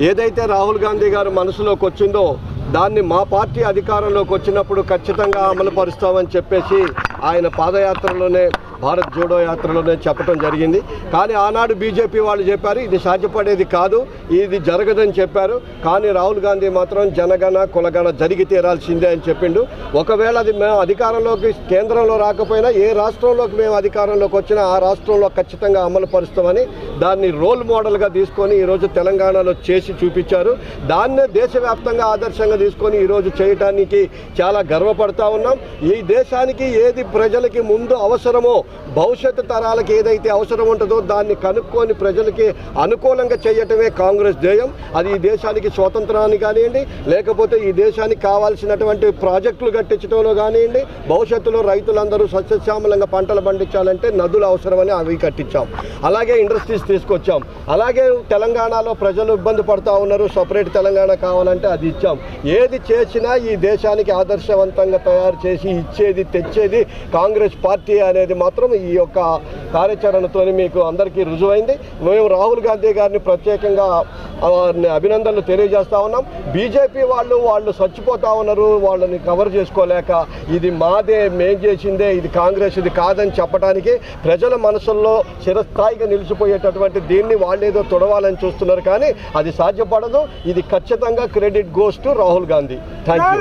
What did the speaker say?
ఏదైతే రాహుల్ గాంధీ గారు మనసులోకి వచ్చిందో దాన్ని మా పార్టీ అధికారంలోకి వచ్చినప్పుడు ఖచ్చితంగా అమలు పరుస్తామని చెప్పేసి ఆయన పాదయాత్రలోనే, భారత్ జోడో యాత్రలోనే చెప్పడం జరిగింది. కానీ ఆనాడు బీజేపీ వాళ్ళు చెప్పారు ఇది సాధ్యపడేది కాదు, ఇది జరగదని చెప్పారు. కానీ రాహుల్ గాంధీ మాత్రం జనగణ కులగణ జరిగి తీరాల్సిందే అని చెప్పిండు. ఒకవేళ అది మేము అధికారంలోకి కేంద్రంలో రాకపోయినా ఏ రాష్ట్రంలోకి మేము అధికారంలోకి వచ్చినా ఆ రాష్ట్రంలో ఖచ్చితంగా అమలు పరుస్తామని దాన్ని రోల్ మోడల్గా తీసుకొని ఈరోజు తెలంగాణలో చేసి చూపించారు. దాన్నే దేశవ్యాప్తంగా ఆదర్శంగా తీసుకొని ఈరోజు చేయటానికి చాలా గర్వపడతా ఉన్నాం. ఈ దేశానికి ఏది ప్రజలకి ముందు అవసరమో, భవిష్యత్తు తరాలకు ఏదైతే అవసరం ఉంటుందో దాన్ని కనుక్కొని ప్రజలకి అనుకూలంగా చేయటమే కాంగ్రెస్ ధ్యేయం. అది ఈ దేశానికి స్వాతంత్రాన్ని కానివ్వండి, లేకపోతే ఈ దేశానికి కావాల్సినటువంటి ప్రాజెక్టులు కట్టించడంలో కానివ్వండి, భవిష్యత్తులో రైతులందరూ సస్యశ్యామలంగా పంటలు పండించాలంటే నదులు అవసరమని అవి కట్టించాం. అలాగే ఇండస్ట్రీస్ తీసుకొచ్చాం. అలాగే తెలంగాణలో ప్రజలు ఇబ్బంది పడుతూ ఉన్నారు, సపరేట్ తెలంగాణ కావాలంటే అది ఇచ్చాం. ఏది చేసినా ఈ దేశానికి ఆదర్శవంతంగా తయారు చేసి ఇచ్చేది తెచ్చేది కాంగ్రెస్ పార్టీ అనేది మాత్రం ఈ యొక్క కార్యాచరణతో మీకు అందరికీ రుజువైంది. మేము రాహుల్ గాంధీ గారిని ప్రత్యేకంగా అభినందనలు తెలియజేస్తా ఉన్నాం. బీజేపీ వాళ్ళు చచ్చిపోతా ఉన్నారు, వాళ్ళని కవర్ చేసుకోలేక ఇది మాదే, మేం చేసిందే, ఇది కాంగ్రెస్ ఇది కాదని చెప్పడానికి ప్రజల మనసుల్లో చిరస్థాయిగా నిలిచిపోయేటటువంటి దీన్ని వాళ్ళేదో తొడవాలని చూస్తున్నారు. కానీ అది సాధ్యపడదు. ఇది ఖచ్చితంగా credit goes to Rahul Gandhi. Thank you.